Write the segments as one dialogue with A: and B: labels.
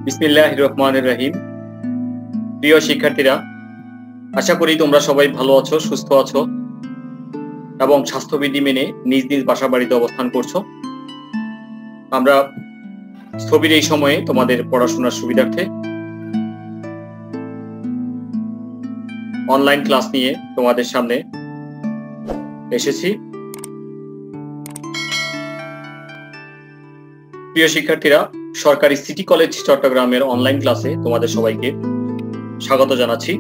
A: বিসমিল্লাহির রহমানির রহিম। প্রিয় শিক্ষার্থীরা, আশা করি তোমরা সবাই ভালো আছো, সুস্থ আছো এবং স্বাস্থ্যবিধি মেনে নিজ নিজ বাসাবাড়িতে অবস্থান করছো। আমরা স্থবির এই সময়ে তোমাদের পড়াশোনার সুবিধার্থে অনলাইন ক্লাস নিয়ে তোমাদের সামনে এসেছি। প্রিয় শিক্ষার্থীরা, সরকারি সিটি কলেজ চট্টগ্রামের অনলাইন ক্লাসে তোমাদের সবাইকে স্বাগত জানাচ্ছি।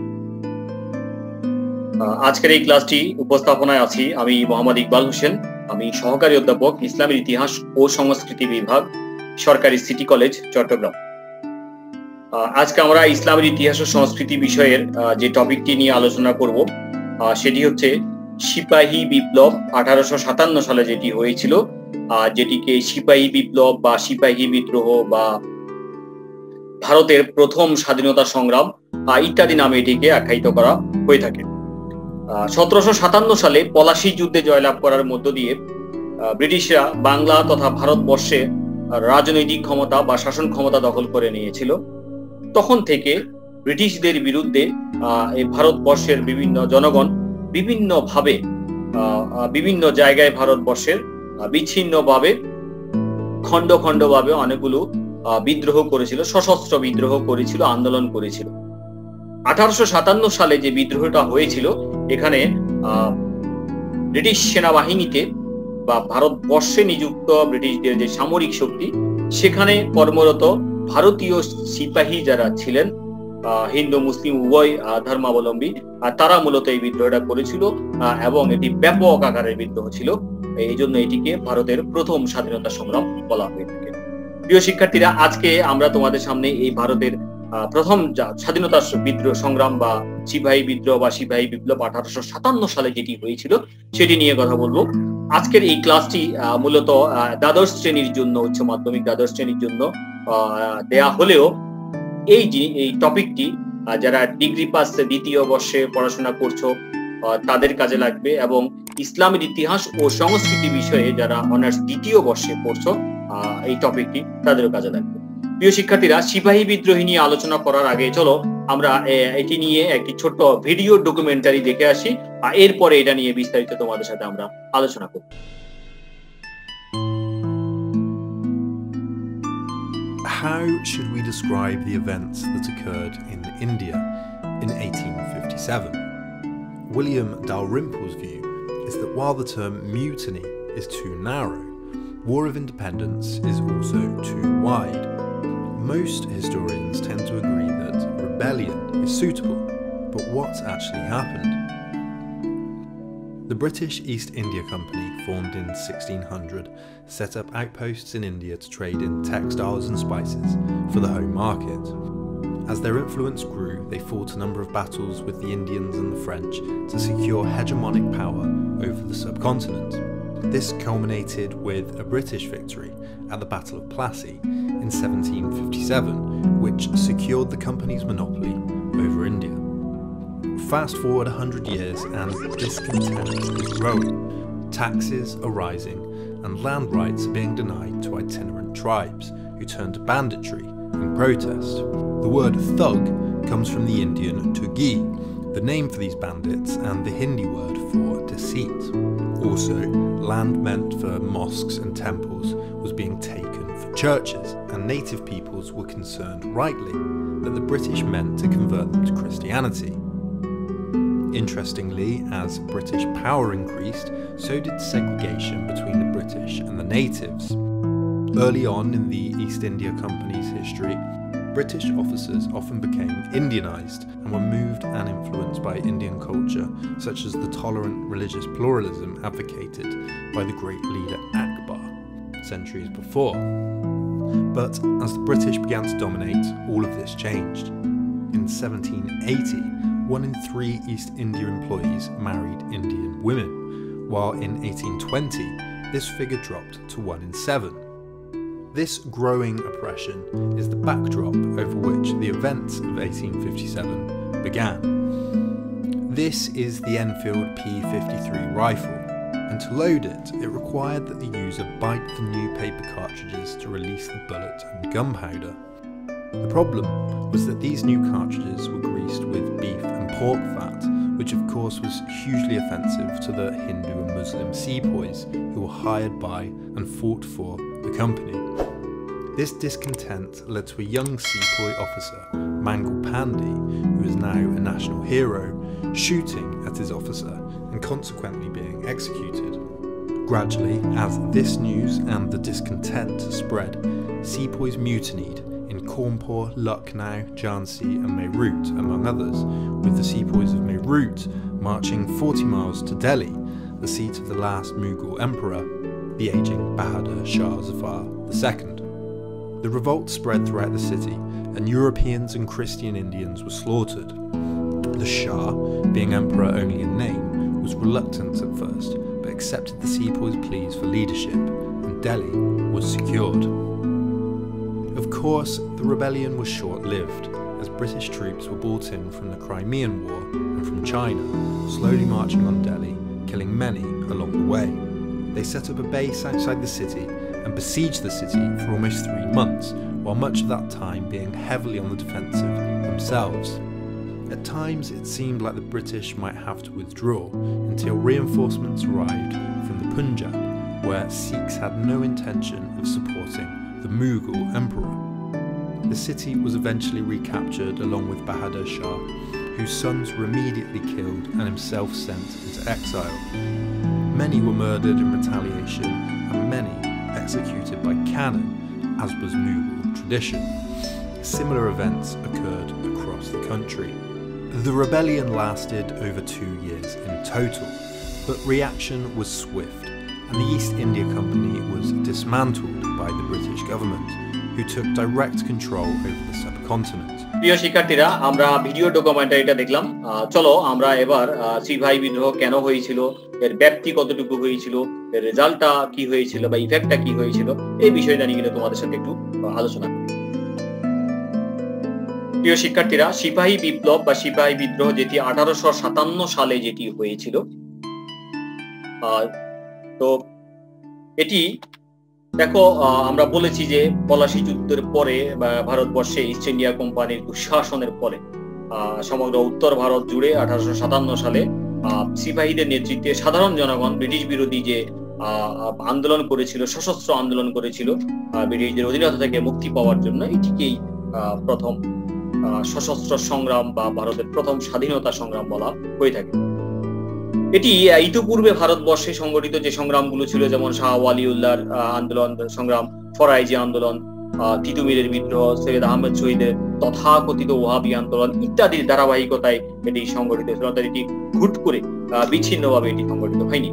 A: আজকের এই ক্লাসটি উপস্থাপনায় আছি আমি মোহাম্মদ ইকবাল হোসেন। আমি সহকারী অধ্যাপক, ইসলামের ইতিহাস ও সংস্কৃতি বিভাগ, সরকারি সিটি কলেজ চট্টগ্রাম। আজকে আমরা ইসলামের ইতিহাস ও সংস্কৃতি বিষয়ের যে টপিকটি নিয়ে আলোচনা করব সেটি হচ্ছে সিপাহী বিপ্লব 1857 সালে যেটি হয়েছিল, যেটিকে সিপাহী বিপ্লব বা সিপাহী বিদ্রোহ বা ভারতের প্রথম স্বাধীনতা সংগ্রাম ইত্যাদি নামে এটিকে আখ্যায়িত করা হয়ে থাকে। 1757 সালে পলাশী যুদ্ধে জয়লাভ করার মধ্য দিয়ে ব্রিটিশরা বাংলা তথা ভারতবর্ষে রাজনৈতিক ক্ষমতা বা শাসন ক্ষমতা দখল করে নিয়েছিল। তখন থেকে ব্রিটিশদের বিরুদ্ধে এই ভারতবর্ষের বিভিন্ন জনগণ বিভিন্নভাবে বিভিন্ন জায়গায় ভারতবর্ষের বিচ্ছিন্নভাবে খণ্ড খণ্ডভাবে অনেকগুলো বিদ্রোহ করেছিল, সশস্ত্র বিদ্রোহ করেছিল, আন্দোলন করেছিল। 1857 সালে যে বিদ্রোহটা হয়েছিল, এখানে ব্রিটিশ সেনাবাহিনীতে বা ভারতবর্ষে নিযুক্ত ব্রিটিশদের যে সামরিক শক্তি, সেখানে কর্মরত ভারতীয় সিপাহী যারা ছিলেন, হিন্দু মুসলিম উভয় ধর্মাবলম্বী, তারা মূলত এই বিদ্রোহটা করেছিল এবং এটি ব্যাপক আকারের বিদ্রোহ ছিল। এই জন্য এটিকে ভারতের প্রথম স্বাধীনতা সংগ্রাম বলা হয়ে থাকে। প্রিয় শিক্ষার্থীরা, আজকে আমরা তোমাদের সামনে এই ভারতের প্রথম স্বাধীনতা বিদ্রোহ সংগ্রাম বা সিপাহী বিদ্রোহ বা সিপাহী বিপ্লব 1857 সালে যেটি হয়েছিল সেটি নিয়ে কথা বলবো। আজকের এই ক্লাসটি মূলত দ্বাদশ শ্রেণীর জন্য, উচ্চ মাধ্যমিক দ্বাদশ শ্রেণীর জন্য দেয়া হলেও এই টপিকটি যারা ডিগ্রি পাস দ্বিতীয় বর্ষে পড়াশোনা করছো তাদের কাজে লাগবে, এবং ইসলামের ইতিহাস ও সংস্কৃতি বিষয়ে যারা অনার্স দ্বিতীয় বর্ষে পড়ছো এই টপিকটি তাদেরও কাজে লাগবে। প্রিয় শিক্ষার্থীরা, সিপাহী বিদ্রোহী নিয়ে আলোচনা করার আগে চলো আমরা এটি নিয়ে একটি ছোট্ট ভিডিও ডকুমেন্টারি দেখে আসি, এরপরে এটা নিয়ে বিস্তারিত তোমাদের সাথে আমরা আলোচনা করব।
B: How should we describe the events that occurred in India in 1857? William Dalrymple's view is that while the term mutiny is too narrow, War of Independence is also too wide. Most historians tend to agree that rebellion is suitable, but what actually happened? The British East India Company, formed in 1600, set up outposts in India to trade in textiles and spices for the home market. As their influence grew, they fought a number of battles with the Indians and the French to secure hegemonic power over the subcontinent. This culminated with a British victory at the Battle of Plassey in 1757, which secured the company's monopoly over India. Fast forward 100 years and discontent is growing. Taxes are rising and land rights are being denied to itinerant tribes who turn to banditry in protest. The word thug comes from the Indian Tughi, the name for these bandits, and the Hindi word for deceit. Also, land meant for mosques and temples was being taken for churches, and native peoples were concerned rightly that the British meant to convert them to Christianity. Interestingly, as British power increased, so did segregation between the British and the natives. Early on in the East India Company's history, British officers often became Indianized and were moved and influenced by Indian culture, such as the tolerant religious pluralism advocated by the great leader Akbar centuries before. But as the British began to dominate, all of this changed. In 1780, 1 in 3 East India employees married Indian women, while in 1820, this figure dropped to 1 in 7. This growing oppression is the backdrop over which the events of 1857 began. This is the Enfield P53 rifle, and to load it, it required that the user bite the new paper cartridges to release the bullet and gunpowder. The problem was that these new cartridges were greased with beef and pork fat, which of course was hugely offensive to the Hindu and Muslim sepoys who were hired by and fought for the company. This discontent led to a young sepoy officer, Mangal Pandey, who is now a national hero, shooting at his officer and consequently being executed. Gradually, as this news and the discontent spread, sepoys mutinied in Cawnpur, Lucknow, Jhansi and Meerut, among others, with the sepoys of Meerut marching 40 miles to Delhi, the seat of the last Mughal emperor, the aging Bahadur Shah Zafar II. The revolt spread throughout the city, and Europeans and Christian Indians were slaughtered. The Shah, being emperor only in name, was reluctant at first, but accepted the sepoys' pleas for leadership, and Delhi was secured. Of course, the rebellion was short-lived, as British troops were brought in from the Crimean War and from China, slowly marching on Delhi, killing many along the way. They set up a base outside the city and besieged the city for almost 3 months, while much of that time being heavily on the defensive themselves. At times it seemed like the British might have to withdraw until reinforcements arrived from the Punjab, where Sikhs had no intention of supporting the Mughal emperor. The city was eventually recaptured along with Bahadur Shah, whose sons were immediately killed and himself sent into exile. Many were murdered in retaliation and many executed by cannon, as was Mughal tradition. Similar events occurred across the country. The rebellion lasted over 2 years in total, but reaction was swift, and the East India Company was dismantled by the British government, who took direct control over the subcontinent.
A: প্রিয় শিক্ষার্থীরা, আমরা video ডকুমেন্টারিটা দেখলাম। চলো আমরা এবার সিপাহী বিদ্রোহ কেন হয়েছিল, এর ব্যাপ্তি কতটুকু হয়েছিল, এর রেজাল্টটা কি হয়েছিল বা ইফেক্টটা কি হয়েছিল, এই বিষয়টা নিয়ে তোমাদের সাথে একটু আলোচনা করি। প্রিয় শিক্ষার্থীরা, সিপাহী বিপ্লব বা সিপাহী বিদ্রোহ যেটি 1857 সালে যেটি হয়েছিল, তো এটি দেখো আমরা বলেছি যে পলাশী যুদ্ধের পরে ভারতবর্ষে ইস্ট ইন্ডিয়া কোম্পানির দুঃশাসনের ফলে সমগ্র উত্তর ভারত জুড়ে 1857 সালে সিপাহীদের নেতৃত্বে সাধারণ জনগণ ব্রিটিশ বিরোধী যে আন্দোলন করেছিল, সশস্ত্র আন্দোলন করেছিল ব্রিটিশদের অধীনতা থেকে মুক্তি পাওয়ার জন্য, এটিকেই প্রথম সশস্ত্র সংগ্রাম বা ভারতের প্রথম স্বাধীনতা সংগ্রাম বলা হয়ে থাকে। এটি ইতিপূর্বে ভারতবর্ষে সংগঠিত যে সংগ্রামগুলো ছিল, যেমন শাহ ওয়ালিউল্লাহর আন্দোলন সংগ্রাম, ফরাইজি আন্দোলন, তিতুমিরের বিদ্রোহ, সৈয়দ আহমেদ শহীদের তথাকথিত ওয়াহাবি আন্দোলন ইত্যাদির ধারাবাহিকতায় এটি সংগঠিত ছিল। এটি হুট করে বিচ্ছিন্নভাবে এটি সংগঠিত হয়নি।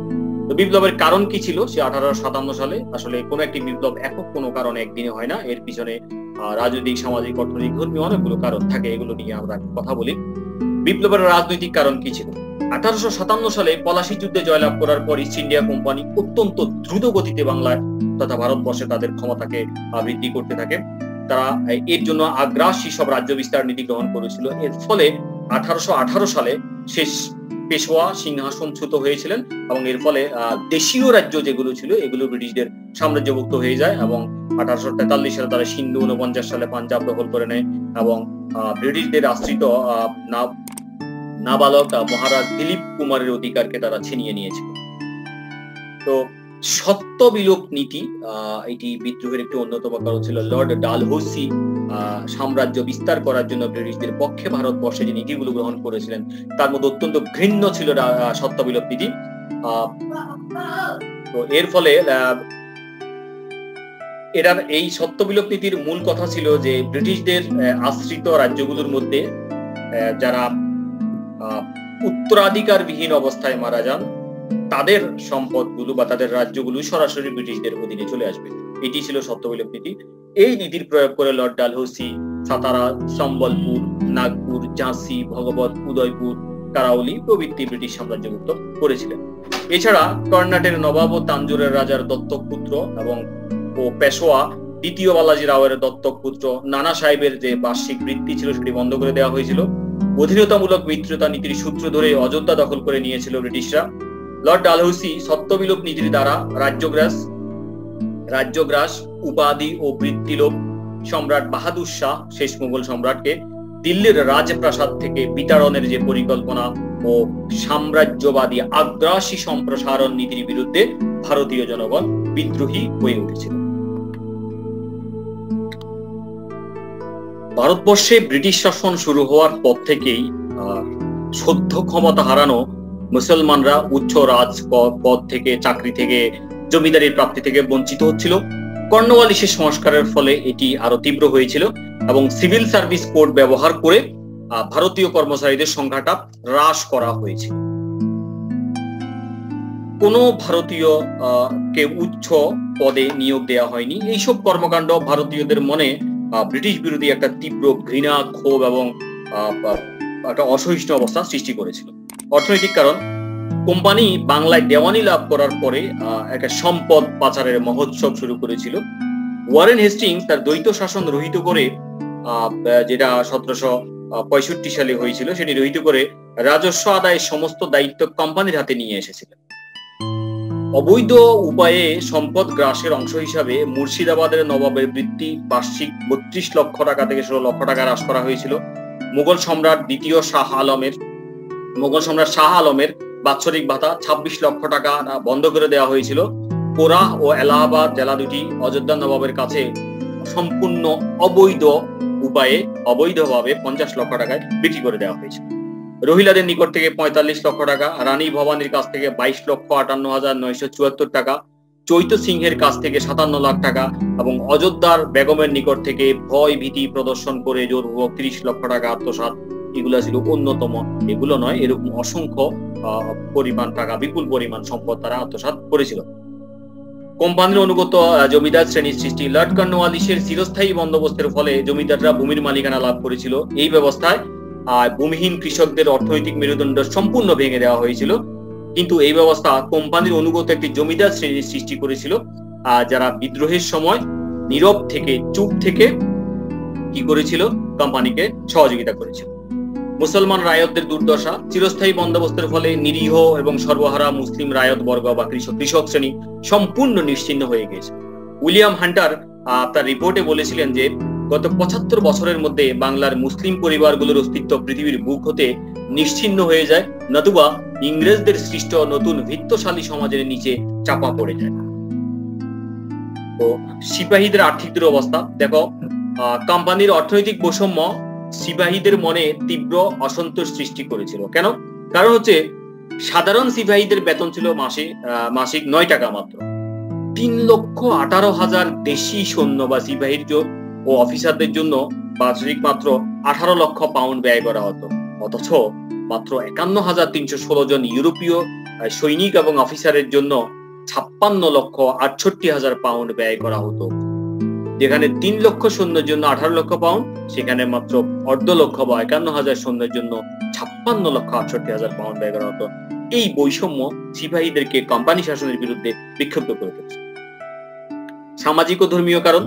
A: তো বিপ্লবের কারণ কি ছিল সে 1857 সালে? আসলে কোনো একটি বিপ্লব একক কোনো কারণে একদিনে হয় না, এর পিছনে রাজনৈতিক, সামাজিক, অর্থনৈতিক, ধর্মীয় অনেকগুলো কারণ থাকে। এগুলো নিয়ে আমরা কথা বলি। বিপ্লবের রাজনৈতিক কারণ কি ছিল? 1857 সালে পলাশী যুদ্ধে জয়লাভ করার পর ইস্ট ইন্ডিয়া কোম্পানি অত্যন্ত দ্রুত গতিতে বাংলায় তথা ভারতবর্ষে তাদের ক্ষমতাকে বৃদ্ধি করতে থাকে। তারা এর জন্য আগ্রাসী সব রাজ্য বিস্তার নীতি গ্রহণ করেছিল। এর ফলে 1818 সালে শেষ পেশোয়া সিংহাসনচ্যুত হয়েছিলেন এবং এর ফলে দেশীয় রাজ্য যেগুলো ছিল এগুলো ব্রিটিশদের সাম্রাজ্যভুক্ত হয়ে যায় এবং 1843 সালে তারা সিন্ধু, 49 সালে পাঞ্জাব দখল করে নেয় এবং ব্রিটিশদের আশ্রিত নাবালক মহারাজ দিলীপ কুমারের অধিকারকে তারা ছিনিয়ে নিয়েছিল। তো সত্য বিলোপ নীতি এটি বিদ্রোহের একটি অন্যতম কারণ ছিল। লর্ড ডালহৌসি সাম্রাজ্য বিস্তার করার জন্য ব্রিটিশদের পক্ষে ভারতবর্ষে যে নীতিগুলো গ্রহণ করেছিলেন তার মধ্যে অত্যন্ত ঘৃণ্য ছিল সত্য বিলোপ নীতি। তো এর ফলে এটার এই সত্য বিলোপ নীতির মূল কথা ছিল যে ব্রিটিশদের আশ্রিত রাজ্যগুলোর মধ্যে যারা উত্তরাধিকারবিহীন অবস্থায় মারা যান তাদের সম্পদগুলো বা তাদের রাজ্যগুলো সরাসরি ব্রিটিশদের অধীনে চলে আসবে, এটি ছিল সত্য বিলোপ নীতি। এই নীতির প্রয়োগ করে লর্ড ডালহৌসি সাতারা, সম্বলপুর, নাগপুর, ঝাঁসি, ভগবত, উদয়পুর, কারাউলি প্রভৃতি ব্রিটিশ সাম্রাজ্যভুক্ত করেছিলেন। এছাড়া কর্ণাটের নবাব ও তাঞ্জোরের রাজার দত্তক পুত্র এবং পেশোয়া দ্বিতীয় বালাজি রাওয়ের দত্তক পুত্র নানা সাহেবের যে বার্ষিক বৃত্তি ছিল সেটি বন্ধ করে দেওয়া হয়েছিল। অধীনতামূলক মিত্রতা নীতির সূত্র ধরে অযোধ্যা দখল করে নিয়েছিল ব্রিটিশরা। লর্ড ডালহৌসি সত্য বিলোপ নীতির দ্বারা রাজ্যগ্রাস, উপাধি ও বৃত্তিলোপ সম্রাট বাহাদুর শাহ শেষ মুঘল সম্রাটকে দিল্লির রাজপ্রাসাদ থেকে বিতাড়নের যে পরিকল্পনা ও সাম্রাজ্যবাদী আগ্রাসী সম্প্রসারণ নীতির বিরুদ্ধে ভারতীয় জনগণ বিদ্রোহী হয়ে উঠেছিল। ভারতবর্ষে ব্রিটিশ শাসন শুরু হওয়ার পর থেকেই সদ্য ক্ষমতা হারানো মুসলমানরা উচ্চ রাজ পদ থেকে, চাকরি থেকে, জমিদারির প্রাপ্তি থেকে বঞ্চিত হচ্ছিল। কর্নওয়ালিসের সংস্কারের ফলে এটি আরো তীব্র হয়েছিল এবং সিভিল সার্ভিস কোড ব্যবহার করে ভারতীয় কর্মচারীদের সংখ্যাটা হ্রাস করা হয়েছিল। কোনো ভারতীয় কে উচ্চ পদে নিয়োগ দেওয়া হয়নি। এইসব কর্মকাণ্ড ভারতীয়দের মনে ব্রিটিশ বিরোধী একটা তীব্র ঘৃণা, ক্ষোভ এবং একটা অসহিষ্ণু অবস্থা সৃষ্টি করেছিল। অর্থনৈতিক কারণ, কোম্পানি বাংলায় দেওয়ানি লাভ করার পরে একটা সম্পদ পাচারের মহোৎসব শুরু করেছিল। ওয়ারেন হেস্টিংস তার দ্বৈত শাসন রহিত করে, যেটা 1765 সালে হয়েছিল, সেটি রহিত করে রাজস্ব আদায়ের সমস্ত দায়িত্ব কোম্পানির হাতে নিয়ে এসেছিলেন। অবৈধ উপায়ে সম্পদ গ্রাসের অংশ হিসাবে মুর্শিদাবাদের নবাবের বৃত্তি বার্ষিক 32 লক্ষ টাকা থেকে 16 লক্ষ টাকা হ্রাস করা হয়েছিল। মুঘল সম্রাট শাহ আলমের বাৎসরিক ভাতা 26 লক্ষ টাকা বন্ধ করে দেওয়া হয়েছিল। কোরাহ ও এলাহাবাদ জেলা দুটি অযোধ্যা নবাবের কাছে সম্পূর্ণ অবৈধভাবে 50 লক্ষ টাকায় বিক্রি করে দেওয়া হয়েছিল। রোহিলাদের নিকট থেকে 45 লক্ষ টাকা, রানী ভবানীর কাছ থেকে 22,58,974 টাকা, চৈত সিংহের কাছ থেকে 57 লাখ টাকা এবং অযোধ্যার বেগমের নিকট থেকে ভয় ভীতি প্রদর্শন করে জোরপূর্বক 30 লক্ষ টাকা আত্মসাৎ। এগুলো ছিল অন্যতম, এগুলো নয়, এরকম অসংখ্য পরিমাণ টাকা, বিপুল পরিমাণ সম্পদ তারা আত্মসাৎ করেছিল। কোম্পানির অনুগত জমিদার শ্রেণীর সৃষ্টি। লর্ড কর্নওয়ালিসের চিরস্থায়ী বন্দোবস্তের ফলে জমিদাররা ভূমির মালিকানা লাভ করেছিল। এই ব্যবস্থায় ভূমিহীন কৃষকদের অর্থনৈতিক মেরুদণ্ড সম্পূর্ণ ভেঙে দেওয়া হয়েছিল। কিন্তু এই ব্যবস্থা কোম্পানির অনুগত একটি জমিদার শ্রেণীর সৃষ্টি করেছিল, যারা বিদ্রোহের সময় নীরব থেকে, চুপ থেকে কি করেছিল, কোম্পানিকে সহযোগিতা করেছিল। মুসলমান রায়তদের দুর্দশা। চিরস্থায়ী বন্দোবস্তের ফলে নিরীহ এবং সর্বহারা মুসলিম রায়ত বর্গ বা কৃষক শ্রেণী সম্পূর্ণ নিশ্চিহ্ন হয়ে গিয়েছে। উইলিয়াম হান্টার তার রিপোর্টে বলেছিলেন যে গত 75 বছরের মধ্যে বাংলার মুসলিম পরিবারগুলোর অস্তিত্ব পৃথিবীর বুক হতে নিশ্চিহ্ন হয়ে যায়, নতুবা ইংরেজদের সৃষ্ট নতুন ভিত্তশালী সমাজের নিচে চাপা পড়ে যায়। তো সিপাহীদের আর্থিক দুরবস্থা দেখো। কোম্পানির অর্থনৈতিক বৈষম্য সিপাহীদের মনে তীব্র অসন্তোষ সৃষ্টি করেছিল। কেন? কারণ হচ্ছে সাধারণ সিপাহীদের বেতন ছিল মাসিক 9 টাকা মাত্র। 3,18,000 দেশি সৈন্য বা সিপাহীর ও অফিসারদের জন্য বার্ষিক মাত্র 18 লক্ষ পাউন্ড ব্যয় করা হতো। অথচ মাত্র 51,316 জন ইউরোপীয় সৈনিক এবং অফিসারের জন্য 56,68,000 পাউন্ড ব্যয় করা হতো। যেখানে 3 লক্ষ সৈন্যের জন্য 18 লক্ষ পাউন্ড, সেখানে মাত্র 1.5 লক্ষ বা 51,000 সৈন্যের জন্য 56,68,000 পাউন্ড ব্যয় করা হতো। এই বৈষম্য সিপাহীদেরকে কোম্পানি শাসনের বিরুদ্ধে বিক্ষুব্ধ করে তুলেছে। সামাজিক ও ধর্মীয় কারণ।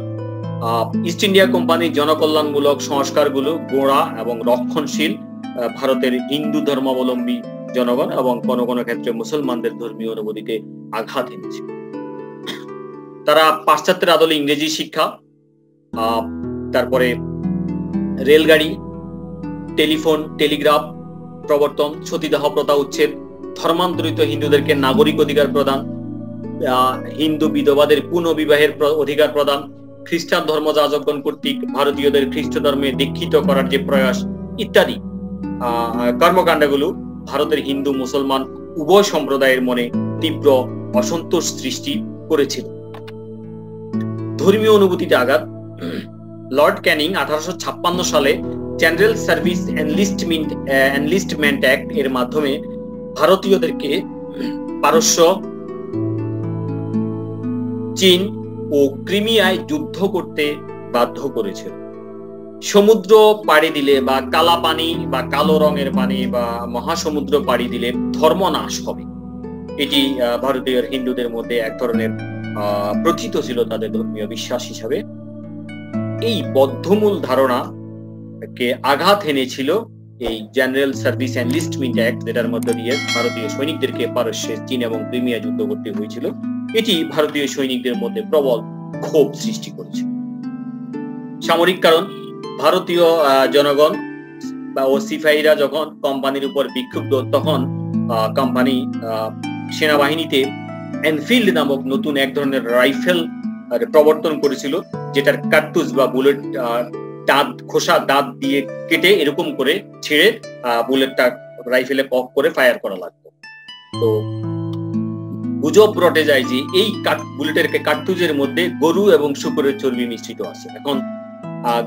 A: ইস্ট ইন্ডিয়া কোম্পানির জনকল্যাণমূলক সংস্কারগুলো গোঁড়া এবং রক্ষণশীল ভারতের হিন্দু ধর্মাবলম্বী জনগণ এবং কোনো কোনো ক্ষেত্রে মুসলমানদের ধর্মীয় অনুভূতিতে আঘাত এনেছে। তারা পাশ্চাত্যের আদলে ইংরেজি শিক্ষা, তারপরে রেলগাড়ি, টেলিফোন, টেলিগ্রাফ প্রবর্তন, সতীদাহ প্রথা উচ্ছেদ, ধর্মান্তরিত হিন্দুদেরকে নাগরিক অধিকার প্রদান, হিন্দু বিধবাদের পুনঃবিবাহের অধিকার প্রদান, খ্রিস্টান ধর্মযাজকগণ কর্তৃক ভারতীয়দের খ্রিস্ট ধর্মে দীক্ষিত করার যে প্রয়াস ইত্যাদি কর্মকাণ্ডগুলো ভারতের হিন্দু মুসলমান উভয় সম্প্রদায়ের মনে তীব্র অসন্তোষ সৃষ্টি করেছিল। ধর্মীয় অনুভূতিতে আঘাত। লর্ড ক্যানিং 1856 সালে জেনারেল সার্ভিস এনলিস্টমেন্ট অ্যাক্ট এর মাধ্যমে ভারতীয়দেরকে পারস্য, চীন ও ক্রিমিয়ায় যুদ্ধ করতে বাধ্য করেছিল। সমুদ্র পাড়ি দিলে বা কালা পানি বা কালো রঙের পানি বা মহাসমুদ্র পাড়ি দিলে ধর্মনাশ হবে, এটি ভারতীয় হিন্দুদের মধ্যে এক ধরনের প্রথিত ছিল তাদের ধর্মীয় বিশ্বাস হিসাবে। এই বদ্ধমূল ধারণাকে আঘাত এনেছিল এই জেনারেল সার্ভিস এনলিস্টমেন্ট অ্যাক্ট, যেটার মধ্য দিয়ে ভারতীয় সৈনিকদেরকে পারস্যের, চীন এবং ক্রিমিয়া যুদ্ধ করতে হয়েছিল। এটি ভারতীয় সৈনিকদের মধ্যে প্রবল ক্ষোভ সৃষ্টি করেছিল। সামরিক কারণ, ভারতীয় জনগণ ও সিপাহীরা যখন কোম্পানির উপর বিক্ষুব্ধ, তখন কোম্পানি সেনাবাহিনীতে এনফিল্ড নামক নতুন এক ধরনের রাইফেল প্রবর্তন করেছিল, যেটার কার্তুজ বা বুলেট খোসা দাঁত দিয়ে কেটে এরকম করে ছেড়ে বুলেটটা রাইফেলে পপ করে ফায়ার করা লাগতো। তো গুজব রটে যায় যে এই বুলেটের কার্তুজের মধ্যে গরু এবং শূকরের চর্বি মিশ্রিত আছে। এখন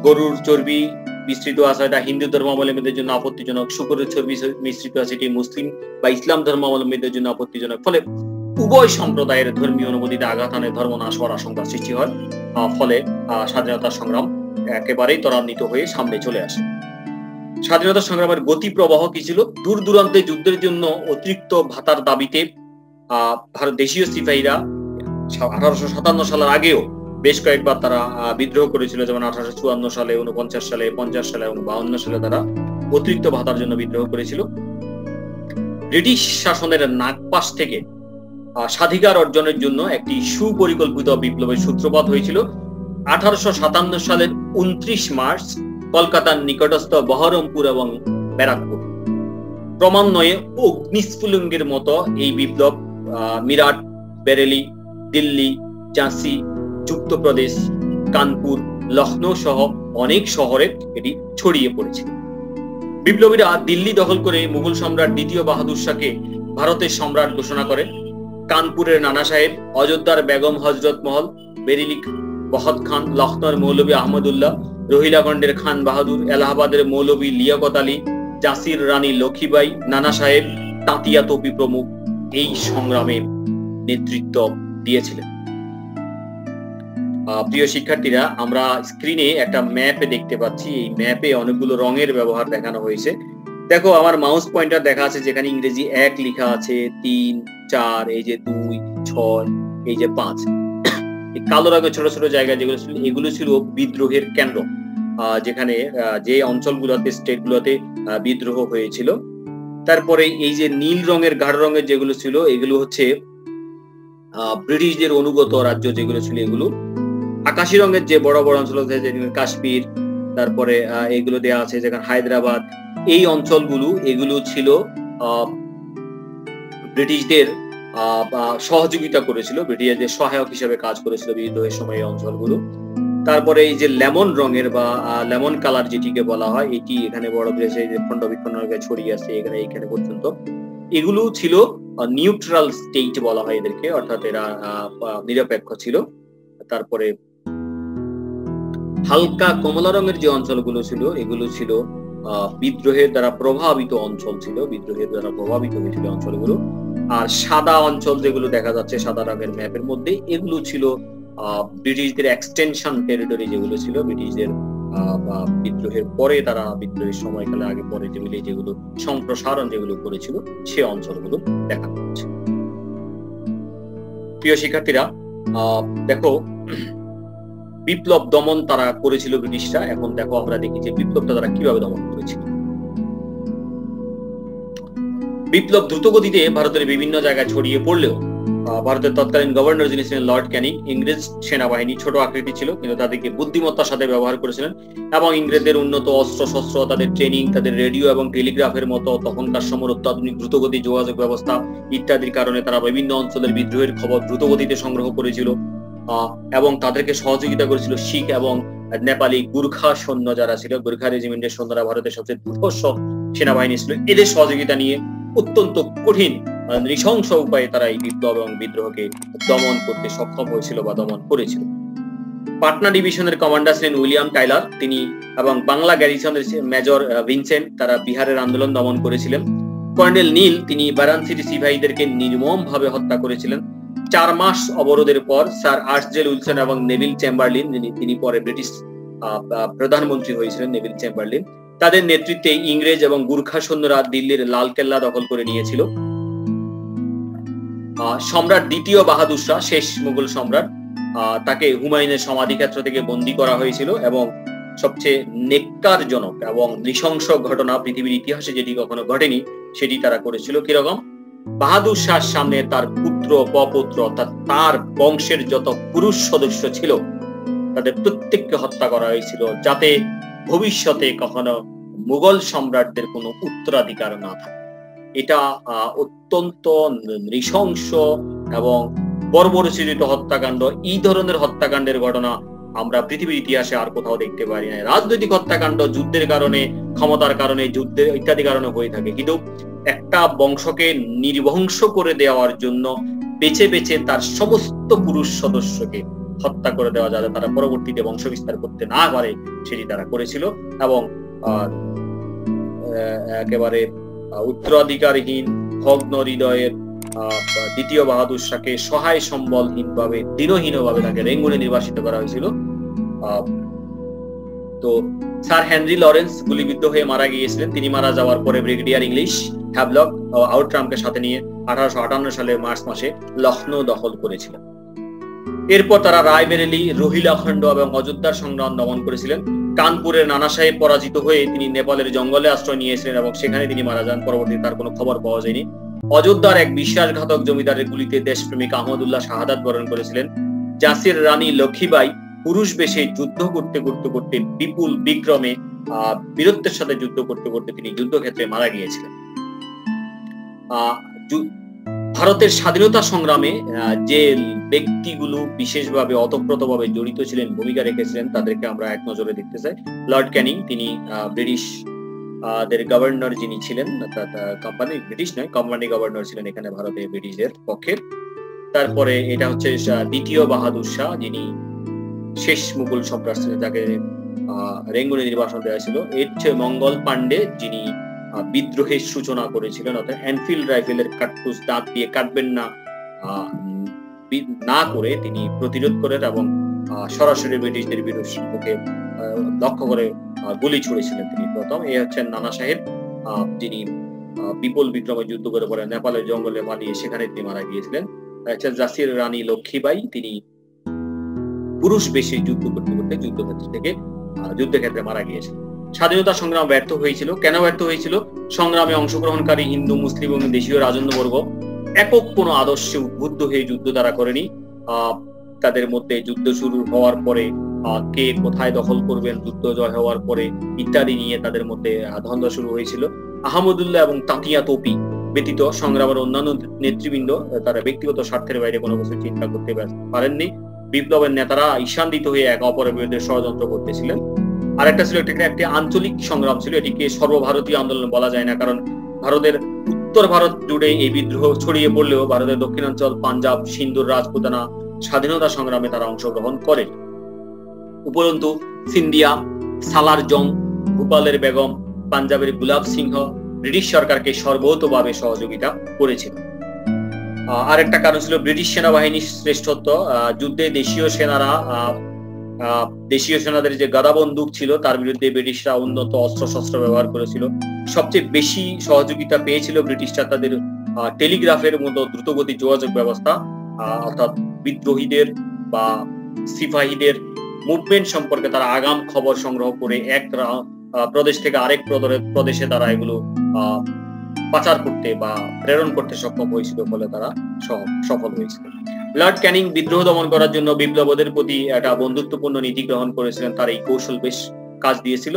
A: গরুর চর্বি মিশ্রিত আছে, এটা হিন্দু ধর্মাবলম্বীদের জন্য আপত্তিজনক। শূকরের চর্বি মিশ্রিত আছে, এটি মুসলিম বা ইসলাম ধর্মাবলম্বীদের জন্য আপত্তিজনক। ফলে উভয় সম্প্রদায়ের ধর্মীয় অনুভূতিতে আঘাত আনে, ধর্ম নাশ হওয়ার আশঙ্কা সৃষ্টি হয়। ফলে স্বাধীনতা সংগ্রাম একেবারেই ত্বরান্বিত হয়ে সামনে চলে আসে। স্বাধীনতা সংগ্রামের গতি প্রবাহ কি ছিল? দূর দূরান্তে যুদ্ধের জন্য অতিরিক্ত ভাতার দাবিতে দেশীয় সিপাহীরা 1857 সালের আগেও বেশ কয়েকবার তারা বিদ্রোহ করেছিল, যেমন 1854 সালে, 49 সালে, 50 সালে এবং 52 সালে তারা অতিরিক্ত ভাতার জন্য বিদ্রোহ করেছিল। ব্রিটিশ শাসনের নাগপাশ থেকে স্বাধিকার অর্জনের জন্য একটি সুপরিকল্পিত বিপ্লবের সূত্রপাত হয়েছিল 1857 সালের 29 মার্চ কলকাতার নিকটস্থ বহরমপুর এবং ব্যারাকপুর। ক্রমান্বয়ে অগ্নিস্ফুলিঙ্গের মতো এই বিপ্লব মিরাট, বেরেলি, দিল্লি, ঝাঁসি, যুক্তপ্রদেশ, কানপুর, লখনৌ সহ অনেক শহরে এটি ছড়িয়ে পড়েছিল। বিপ্লবীরা দিল্লি দখল করে মুঘল সম্রাট দ্বিতীয় বাহাদুর শাহকে ভারতের সম্রাট ঘোষণা করে। কানপুরের নানা সাহেব, অযোধ্যার বেগম হজরত মহল, বেরেলি বহদ খান, লখনৌর মৌলভী আহমদুল্লাহ, রোহিলাখণ্ডের খান বাহাদুর, এলাহাবাদের মৌলভী লিয়াকত আলী, ঝাঁসির রানী লক্ষ্মীবাই, নানা সাহেব, তাঁতিয়া তোপি প্রমুখ এই সংগ্রামে নেতৃত্ব দিয়েছিলেন। প্রিয় শিক্ষার্থীরা, আমরা স্ক্রিনে একটা ম্যাপ দেখতে পাচ্ছি। এই ম্যাপে অনেকগুলো রঙের ব্যবহার দেখানো হয়েছে। দেখো, আমার মাউস পয়েন্টার দেখা আছে, যেখানে ইংরেজি 1 লেখা আছে, 3, 4, এই যে 2, 6, এই যে 5। এই কালো রঙের ছোট ছোট জায়গা যেগুলো ছিল, এগুলো ছিল বিদ্রোহের কেন্দ্র, যেখানে যে অঞ্চলগুলোতে, স্টেটগুলোতে বিদ্রোহ হয়েছিল। তারপরে এই যে নীল রঙের, গাঢ় রঙের যেগুলো ছিল, এগুলো হচ্ছে ব্রিটিশদের অনুগত রাজ্য যেগুলো ছিল এগুলো। আকাশি রঙের যে বড় বড় অঞ্চল আছে, যেখানে কাশ্মীর, তারপরে এগুলো দেওয়া আছে, যেখানে হায়দ্রাবাদ, এই অঞ্চলগুলো, এগুলো ছিল ব্রিটিশদের সহযোগিতা করেছিল, ব্রিটিশদের সহায়ক হিসেবে কাজ করেছিল বিদ্রোহের সময় এই অঞ্চলগুলো। তারপরে এই যে লেমন রঙের বা লেমন কালার যেটিকে বলা হয়, এটি এখানে বড় দেশে খন্ড বিখণ্ড ছড়িয়ে আছে এখানে পর্যন্ত। এগুলো ছিল নিউট্রাল স্টেট বলা হয় এদেরকে, অর্থাৎ এরা নিরপেক্ষ ছিল। তারপরে হালকা কমলা রঙের যে অঞ্চলগুলো ছিল, এগুলো ছিল বিদ্রোহের দ্বারা প্রভাবিত অঞ্চল ছিল, বিদ্রোহের দ্বারা প্রভাবিত হয়েছিল অঞ্চলগুলো। আর সাদা অঞ্চল যেগুলো দেখা যাচ্ছে সাদা রঙের ম্যাপের মধ্যে, এগুলো ছিল ব্রিটিশদের এক্সটেনশন টেরিটরি যেগুলো ছিল, ব্রিটিশদের বিদ্রোহের পরে, তারা বিদ্রোহের সময়কালে আগে পরে যেগুলো সম্প্রসারণ যেগুলো করেছিল, সে অঞ্চলগুলো দেখা যাচ্ছে। প্রিয় শিক্ষার্থীরা, দেখো, বিপ্লব দমন তারা করেছিল ব্রিটিশরা। এখন দেখো, আমরা দেখি যে বিপ্লবটা তারা কিভাবে দমন করেছিল। বিপ্লব দ্রুতগতিতে ভারতের বিভিন্ন জায়গায় ছড়িয়ে পড়লেও ভারতের তৎকালীন গভর্নর যিনি ছিলেন লর্ড ক্যানিং, ইংরেজ সেনাবাহিনী ছোট আকৃতি ছিল, কিন্তু তাদেরকে বুদ্ধিমত্তার সাথে ব্যবহার করেছিলেন এবং ইংরেজদের উন্নত অস্ত্র শস্ত্র, তাদের ট্রেনিং, তাদের রেডিও এবং টেলিগ্রাফের মতো তখনকার সময়ের অত্যাধুনিক দ্রুতগতি যোগাযোগ ব্যবস্থা ইত্যাদির কারণে তারা বিভিন্ন অঞ্চলের বিদ্রোহের খবর দ্রুতগতিতে সংগ্রহ করেছিল এবং তাদেরকে সহযোগিতা করেছিল শিখ এবং নেপালি গুর্খা সৈন্য যারা ছিল। গুর্খা রেজিমেন্টের সৈন্যরা ভারতের সবচেয়ে দুর্ধর্ষ সেনাবাহিনী ছিল। এদের সহযোগিতা নিয়ে অত্যন্ত কঠিন নৃশংস উপায়ে তারা এই বিপ্লব এবং বিদ্রোহকে দমন করতে সক্ষম হয়েছিল বা দমন করেছিল। পাটনা ডিভিশনের কমান্ডার ছিলেন উইলিয়াম টাইলার, তিনি এবং বাংলা গ্যারিসনের মেজর ভিনসেন্ট, তারা বিহারের আন্দোলন দমন করেছিলেন। কর্নেল নীল, তিনি বারাণসীর সিপাহীদেরকে নির্মম ভাবে হত্যা করেছিলেন। 4 মাস অবরোধের পর স্যার আর্চডেল উইলসন এবং নেভিল চেম্বারলিন, তিনি পরে ব্রিটিশ প্রধানমন্ত্রী হয়েছিলেন, নেভিল চেম্বারলিন, তাদের নেতৃত্বে ইংরেজ এবং গুর্খা সৈন্যরা দিল্লির লালকেল্লা দখল করে নিয়েছিল। সম্রাট দ্বিতীয় বাহাদুর শাহ, শেষ মুঘল সম্রাট, তাকে হুমায়ুনের সমাধিক্ষেত্র থেকে বন্দী করা হয়েছিল এবং সবচেয়ে নেক্কারজনক এবং নৃশংস ঘটনা পৃথিবীর ইতিহাসে যেটি কখনো ঘটেনি সেটি তারা করেছিল। কিরকম? বাহাদুর শাহর সামনে তার পুত্র, পপুত্র, অর্থাৎ তার বংশের যত পুরুষ সদস্য ছিল তাদের প্রত্যেককে হত্যা করা হয়েছিল, যাতে ভবিষ্যতে কখনো মুঘল সম্রাটদের কোনো উত্তরাধিকার না থাকে। এটা অত্যন্ত নৃশংস এবং বর্বরচিত হত্যাকাণ্ড। এই ধরনের হত্যাকাণ্ডের ঘটনা আমরা পৃথিবীর ইতিহাসে আর কোথাও দেখতে পারি না। রাজনৈতিক হত্যাকাণ্ড যুদ্ধের কারণে, ক্ষমতার কারণে, যুদ্ধের ইত্যাদি কারণে হয়ে থাকে, কিন্তু একটা বংশকে নির্বংশ করে দেওয়ার জন্য বেছে বেছে তার সমস্ত পুরুষ সদস্যকে হত্যা করে দেওয়া, যাতে তারা পরবর্তীতে বংশ বিস্তার করতে না পারে, সেটি তারা করেছিল। এবং একেবারে উত্তরাধিকারহীন ভগ্ন হৃদয়ের দ্বিতীয় বাহাদুর শাহকে সহায় সম্বলহীন ভাবে, দীনহীন ভাবে তাকে রেঙ্গুনে নির্বাসিত করা হয়েছিল। তো স্যার হেনরি লরেন্স গুলিবিদ্ধ হয়ে মারা গিয়েছিলেন। তিনি মারা যাওয়ার পরে ব্রিগেডিয়ার ইংলিশ হ্যাভলক আউটরামকে সাথে নিয়ে 1858 সালের মার্চ মাসে লখনৌ দখল করেছিলেন। এরপর তারা রায়বেরেলি, রোহিলাখণ্ড এবং অযোধ্যার সংগ্রাম দমন করেছিলেন। কানপুরের নানা সাহেব পরাজিত হয়ে তিনি নেপালের জঙ্গলে আশ্রয় নিয়েছিলেন এবং সেখানে তিনি মারা যান। পরবর্তীতে তার কোনো খবর পাওয়া যায়নি। অযোধ্যার এক বিশ্বাসঘাতক জমিদারের গুলিতে দেশপ্রেমিক আহমদুল্লাহ শাহাদাত বরণ করেছিলেন। ঝাঁসির রানী লক্ষ্মীবাই পুরুষ বেশে যুদ্ধ করতে করতে করতে বিপুল বিক্রমে বীরত্বের সাথে যুদ্ধ করতে করতে তিনি যুদ্ধক্ষেত্রে মারা গিয়েছিলেন। ভারতের স্বাধীনতা সংগ্রামে যে ব্যক্তিগুলো বিশেষভাবে ওতপ্রোতভাবে জড়িত ছিলেন, ভূমিকা রেখেছিলেন, তাদেরকে আমরা এক নজরে দেখতে চাই। লর্ড ক্যানিং, তিনি ব্রিটিশ দের গভর্নর যিনি ছিলেন, কোম্পানি ব্রিটিশ নয়, কোম্পানি গভর্নর ছিলেন এখানে ভারতে ব্রিটিশদের পক্ষে। তারপরে এটা হচ্ছে দ্বিতীয় বাহাদুর শাহ, যিনি শেষ মুঘল সম্রাট ছিলেন, যাকে রেঙ্গুনে নির্বাসন দেওয়া ছিল। এর চেয়ে মঙ্গল পান্ডে, যিনি বিদ্রোহের সূচনা করেছিলেন, অর্থাৎ এনফিল্ড রাইফেলের কার্তুজ দাঁত দিয়ে কাটবেন না করে তিনি প্রতিরোধ করেন এবং সরাসরি ব্রিটিশদের বিরুদ্ধে লক্ষ্য করে গুলি ছুড়েছিলেন তিনি প্রথম। এই হচ্ছেন নানা সাহেব, যিনি বিপুল বিক্রমে যুদ্ধ করে পরে নেপালের জঙ্গলে পালিয়ে সেখানে তিনি মারা গিয়েছিলেন। ঝাঁসির রানী লক্ষ্মীবাই, তিনি পুরুষ বেশি যুদ্ধ করতে করতে যুদ্ধক্ষেত্রে মারা গিয়েছিলেন। স্বাধীনতা সংগ্রাম ব্যর্থ হয়েছিল। কেন ব্যর্থ হয়েছিল? সংগ্রামে অংশগ্রহণকারী হিন্দু, মুসলিম এবং দেশীয় রাজন্যবর্গ একক কোনো আদর্শে উদ্বুদ্ধ হয়ে যুদ্ধ তারা করেনি। তাদের মধ্যে যুদ্ধ শুরু হওয়ার পরে কে কোথায় দখল করবেন, যুদ্ধ জয় হওয়ার পরে ইত্যাদি নিয়ে তাদের মধ্যে দ্বন্দ্ব শুরু হয়েছিল। আহমদুল্লাহ এবং তাতিয়া তোপি ব্যতীত সংগ্রামের অন্যান্য নেতৃবৃন্দ তারা ব্যক্তিগত স্বার্থের বাইরে কোনো কিছু চিন্তা করতে পারেননি। বিপ্লবের নেতারা ঈশান্বিত হয়ে একে অপরের বিরুদ্ধে ষড়যন্ত্র করতেছিলেন। আরেকটা ছিল, একটি আঞ্চলিক সংগ্রাম ছিল। এটিকে সর্বভারতীয় আন্দোলন বলা যায় না, কারণ ভারতের উত্তর ভারত জুড়ে এই বিদ্রোহ ছড়িয়ে পড়লেও ভারতের দক্ষিণাঞ্চল, পাঞ্জাব, সিন্ধুর রাজপুতানা স্বাধীনতা সংগ্রামে তারা অংশগ্রহণ করেন। উপরন্তু সিন্ধিয়া, সালার জং, ভূপালের বেগম, পাঞ্জাবের গুলাব সিংহ ব্রিটিশ সরকারকে সর্বতোভাবে সহযোগিতা করেছিল। আরেকটা কারণ ছিল ব্রিটিশ সেনাবাহিনীর শ্রেষ্ঠত্ব। যুদ্ধে দেশীয় সেনাদের যে গাদা বন্দুক ছিল তার বিরুদ্ধে ব্রিটিশরা উন্নত অস্ত্রশস্ত্র ব্যবহার করেছিল। সবচেয়ে বেশি সহযোগিতা পেয়েছিল ব্রিটিশরা তাদের টেলিগ্রাফের মতো দ্রুতগতি যোগাযোগ ব্যবস্থা, অর্থাৎ বিদ্রোহীদের বা সিপাহীদের মুভমেন্ট সম্পর্কে তারা আগাম খবর সংগ্রহ করে এক প্রদেশ থেকে আরেক প্রদেশে তারা এগুলো পাচার করতে বা প্রেরণ করতে সক্ষম হয়েছিল, ফলে তারা সফল হয়েছিল। লর্ড ক্যানিং বিদ্রোহ দমন করার জন্য বিপ্লবীদের প্রতি একটা বন্ধুত্বপূর্ণ নীতি গ্রহণ করেছিলেন। তার এই কৌশল বেশ কাজ দিয়েছিল,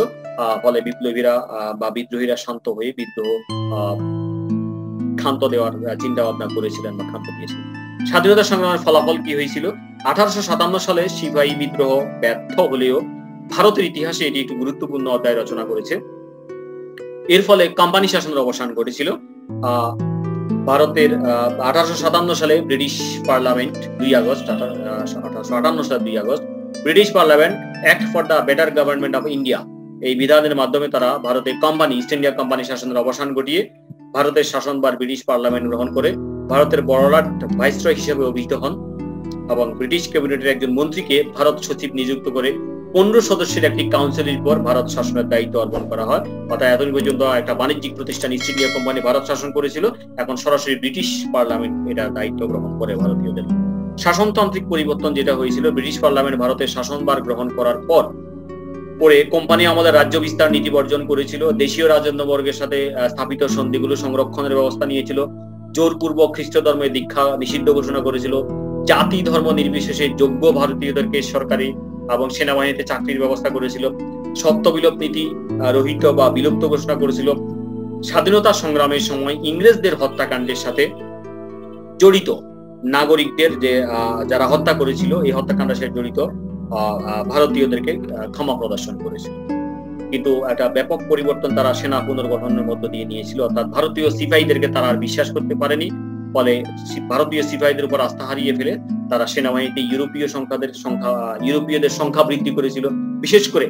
A: ফলে বিপ্লবীরা বা বিদ্রোহীরা শান্ত হয়ে বিদ্রোহ ক্ষান্ত দেওয়ার চিন্তা ভাবনা করেছিলেন বা ক্ষান্ত দিয়েছিলেন। স্বাধীনতা সংগ্রামের ফলাফল কি হয়েছিল? 1857 সালে সিপাহী বিদ্রোহ ব্যর্থ হলেও ভারতের ইতিহাসে এটি একটি গুরুত্বপূর্ণ অধ্যায় রচনা করেছে। এর ফলে কোম্পানি শাসনের অবসান ঘটেছিল। ভারতের 1857 সালে ব্রিটিশ পার্লামেন্ট 2 আগস্ট 1858 সালের 2 August British parliament act for the better government of India এই বিধানের মাধ্যমে তারা ভারতের ইস্ট ইন্ডিয়া কোম্পানি শাসনের অবসান ঘটিয়ে ভারতের শাসনভার ব্রিটিশ পার্লামেন্ট গ্রহণ করে ভারতের বড়লাট ভাইসরয় হিসেবে অভিহিত হন এবং ব্রিটিশ ক্যাবিনেটের একজন মন্ত্রীকে ভারত সচিব নিযুক্ত করে 15 সদস্যের একটি কাউন্সিলের পর ভারত শাসনের দায়িত্ব অর্পণ করা হয়। অর্থাৎ এতদিন পর্যন্ত একটা বাণিজ্যিক প্রতিষ্ঠান ইস্ট ইন্ডিয়া কোম্পানি ভারত শাসন করেছিল, এখন সরাসরি ব্রিটিশ পার্লামেন্ট এটা দায়িত্ব গ্রহণ করে ভারতীয়দের। শাসনতান্ত্রিক পরিবর্তন যেটা হয়েছিল, ব্রিটিশ পার্লামেন্ট ভারতের শাসনভার গ্রহণ করার পরে কোম্পানি আমাদের রাজ্য বিস্তার নীতি বর্জন করেছিল, দেশীয় রাজন্যবর্গের সাথে স্থাপিত সন্ধিগুলো সংরক্ষণের ব্যবস্থা নিয়েছিল, জোরপূর্বক খ্রিস্ট ধর্মের দীক্ষা নিষিদ্ধ ঘোষণা করেছিল, জাতি ধর্ম নির্বিশেষে যোগ্য ভারতীয়দেরকে সরকারি এবং সেনাবাহিনীতে চাকরির ব্যবস্থা করেছিল, সত্য বিলোপ নীতি রহিত বা বিলুপ্ত ঘোষণা করেছিল, স্বাধীনতা সংগ্রামের সময় ইংরেজদের হত্যাকাণ্ডের সাথে জড়িত নাগরিকদের যে যারা হত্যা করেছিল, এই হত্যাকাণ্ডের সাথে জড়িত ভারতীয়দেরকে ক্ষমা প্রদর্শন করেছিল। কিন্তু একটা ব্যাপক পরিবর্তন তারা সেনা পুনর্গঠনের মধ্য দিয়ে নিয়েছিল, অর্থাৎ ভারতীয় সিপাহীদেরকে তারা আর বিশ্বাস করতে পারেনি। ফলে ভারতীয় সিপাহীদের উপর আস্থা হারিয়ে ফেলে তারা সেনাবাহিনীতে ইউরোপীয়দের সংখ্যা বৃদ্ধি করেছিল। বিশেষ করে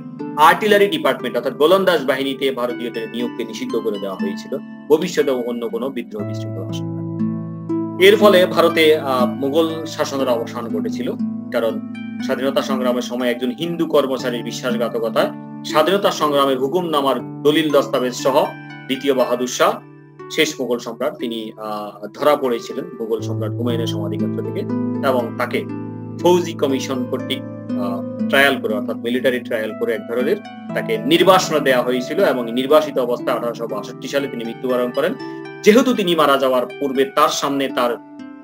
A: আর্টিলারি ডিপার্টমেন্ট অর্থাৎ গোলন্দাজ বাহিনীতে ভারতীয়দের নিয়োগকে নিষিদ্ধ করে দেওয়া হয়েছিল, ভবিষ্যতে অন্য কোনো বিদ্রোহ বিশৃঙ্খলা আশঙ্কা। এর ফলে ভারতে মুঘল শাসনের অবসান ঘটেছিল, কারণ স্বাধীনতা সংগ্রামের সময় একজন হিন্দু কর্মচারীর বিশ্বাসঘাতকতায় স্বাধীনতা সংগ্রামের হুকুমনামার দলিল দস্তাবেজ সহ দ্বিতীয় বাহাদুর শাহ, শেষ মুঘল সম্রাট, তিনি ধরা পড়েছিলেন মুঘল সম্রাট হুমায়ুনের সমাধিক্ষেত্র থেকে, এবং তাকে ফৌজি কমিশন কর্তৃক ট্রায়াল করে, অর্থাৎ মিলিটারি ট্রায়াল করে এক ধরনের তাকে নির্বাসনে দেওয়া হয়েছিল, এবং নির্বাসিত অবস্থায় 1862 সালে তিনি মৃত্যুবরণ করেন। যেহেতু তিনি মারা যাওয়ার পূর্বে তার সামনে তার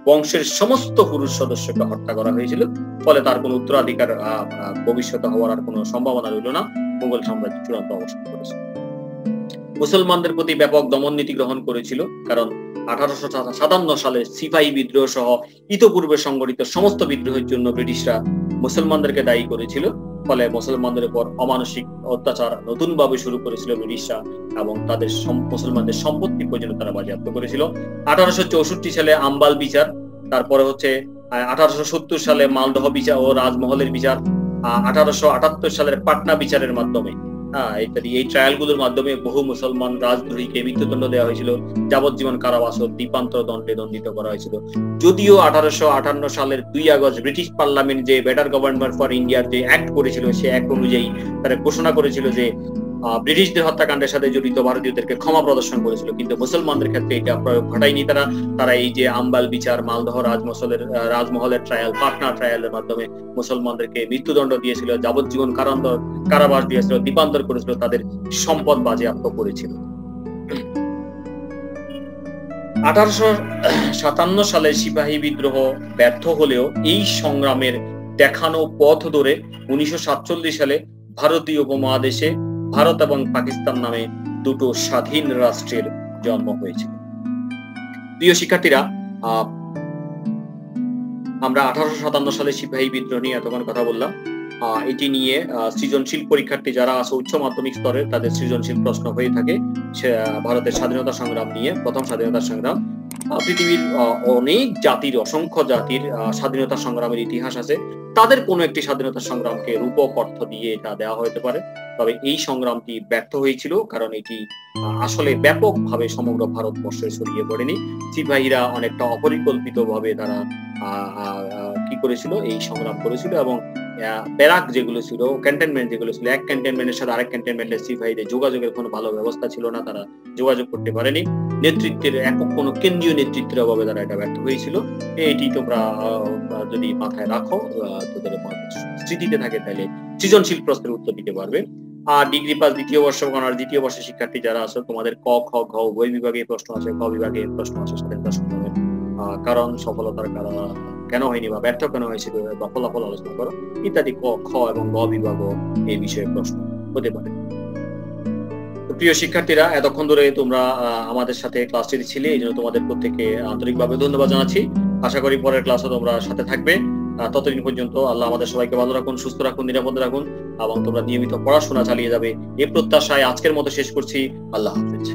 A: বংশের সমস্ত পুরুষ সদস্যকে হত্যা করা হয়েছিল, ফলে তার কোনো উত্তরাধিকার ভবিষ্যতে হওয়ার আর কোনো সম্ভাবনা রইল না। মুঘল সাম্রাজ্য চূড়ান্ত অবসান করেছিল। মুসলমানদের প্রতি ব্যাপক দমন নীতি গ্রহণ করেছিল, কারণ 1857 সালে সিপাহী বিদ্রোহ সহ ইতোপূর্বে সংগঠিত সমস্ত বিদ্রোহের জন্য ব্রিটিশরা মুসলমানদেরকে দায়ী করেছিল। ফলে মুসলমানদের উপর অমানসিক অত্যাচার নতুন ভাবে শুরু করেছিল ব্রিটিশরা, এবং তাদের মুসলমানদের সম্পত্তি পর্যন্ত তারা বাজেয়াপ্ত করেছিল। 1864 সালে আম্বাল বিচার, তারপরে হচ্ছে 1870 সালে মালদহ বিচার ও রাজমহলের বিচার, 1878 সালের পাটনা বিচারের মাধ্যমে ইত্যাদি এই ট্রায়াল গুলোর মাধ্যমে বহু মুসলমান রাজদ্রোহীকে মৃত্যুদণ্ড দেওয়া হয়েছিল, যাবজ্জীবন কারাবাস ও দ্বীপান্তর দণ্ডে দণ্ডিত করা হয়েছিল। যদিও 1858 সালের 2 আগস্ট ব্রিটিশ পার্লামেন্ট যে বেটার গভর্নমেন্ট ফর ইন্ডিয়ার যে অ্যাক্ট করেছিল, সে অ্যাক্ট অনুযায়ী তারা ঘোষণা করেছিল যে ব্রিটিশদের হত্যাকাণ্ডের সাথে জড়িত ভারতীয়দেরকে ক্ষমা প্রদর্শন করেছিল, কিন্তু মুসলমানদের ক্ষেত্রে এটা প্রয়োগ ঘটায়নি। তারা এই যে আম্বাল বিচার, মালদহ রাজমহলের ট্রায়াল, পাটনা ট্রায়ালের মাধ্যমে মুসলমানদেরকে মৃত্যুদণ্ড দিয়েছিল, যাবজ্জীবন কারাবাস দিয়েছিল, দ্বীপান্তর করেছিল, তাদের সম্পদ বাজেয়াপ্ত করেছিল। 1857 সালে সিপাহী বিদ্রোহ ব্যর্থ হলেও এই সংগ্রামের দেখানো পথ ধরে 1947 সালে ভারতীয় উপমহাদেশে ভারত এবং পাকিস্তান নামে দুটো স্বাধীন রাষ্ট্রের জন্ম হয়েছিল। প্রিয় শিক্ষার্থীরা, আমরা 1857 সালে সিপাহী বিদ্রোহ নিয়ে এতক্ষণ কথা বললাম। এটি নিয়ে সৃজনশীল পরীক্ষার্থী যারা আছে উচ্চ মাধ্যমিক স্তরে, তাদের সৃজনশীল প্রশ্ন হয়ে থাকে ভারতের স্বাধীনতা সংগ্রাম নিয়ে। প্রথম স্বাধীনতা সংগ্রাম, পৃথিবীর অনেক জাতির, অসংখ্য জাতির স্বাধীনতা সংগ্রামের ইতিহাস আছে, তাদের কোনো একটি স্বাধীনতা সংগ্রামকে রূপক অর্থ দিয়ে এটা দেওয়া হতে পারে। তবে এই সংগ্রামটি ব্যর্থ হয়েছিল, কারণ এটি আসলে ব্যাপকভাবে সমগ্র ভারতবর্ষে ছড়িয়ে পড়েনি। সিপাহীরা অনেকটা অপরিকল্পিত ভাবে তারা কি করেছিল, এই সংগ্রাম করেছিল, এবং ব্যারাক যেগুলো ছিল, ক্যান্টনমেন্ট যেগুলো ছিল, এক ক্যান্টনমেন্টের সাথে আরেক ক্যান্টনমেন্টের সিপাহীদের যোগাযোগের কোনো ভালো ব্যবস্থা ছিল না, তারা যোগাযোগ করতে পারেনি। নেতৃত্বের একক কোনো কেন্দ্রীয় নেতৃত্বের অভাবে তারা এটা ব্যর্থ হয়েছিল। এটি তোমরা যদি মাথায় রাখো, তোদের স্মৃতিতে থাকে, তাহলে সৃজনশীল প্রশ্নের উত্তর দিতে পারবে। আর ডিগ্রি পাস দ্বিতীয় বর্ষ অনার্স দ্বিতীয় বর্ষের শিক্ষার্থী যারা আছে, তোমাদের ক, খ, ঘ উভয় বিভাগে প্রশ্ন আছে। ক বিভাগে প্রশ্ন আছে স্বাধীনতা সংগ্রামের কারণ, সফলতার কারণ কেন হয়নি বা ব্যর্থ কেন হয়েছিল বা ফলাফল আলোচনা করো ইত্যাদি। ক, খ এবং গ বিভাগও এই বিষয়ে প্রশ্ন হতে পারে। প্রিয় শিক্ষার্থীরা, এতক্ষণ ধরে তোমরা আমাদের সাথে ক্লাসটি ছিলে, এই জন্য তোমাদের প্রত্যেককে আন্তরিকভাবে ধন্যবাদ জানাচ্ছি। আশা করি পরের ক্লাসে তোমরা সাথে থাকবে। ততদিন পর্যন্ত আল্লাহ আমাদের সবাইকে ভালো রাখুন, সুস্থ রাখুন, নিরাপদ রাখুন, এবং তোমরা নিয়মিত পড়াশোনা চালিয়ে যাবে এই প্রত্যাশায় আজকের মতো শেষ করছি। আল্লাহ হাফেজ।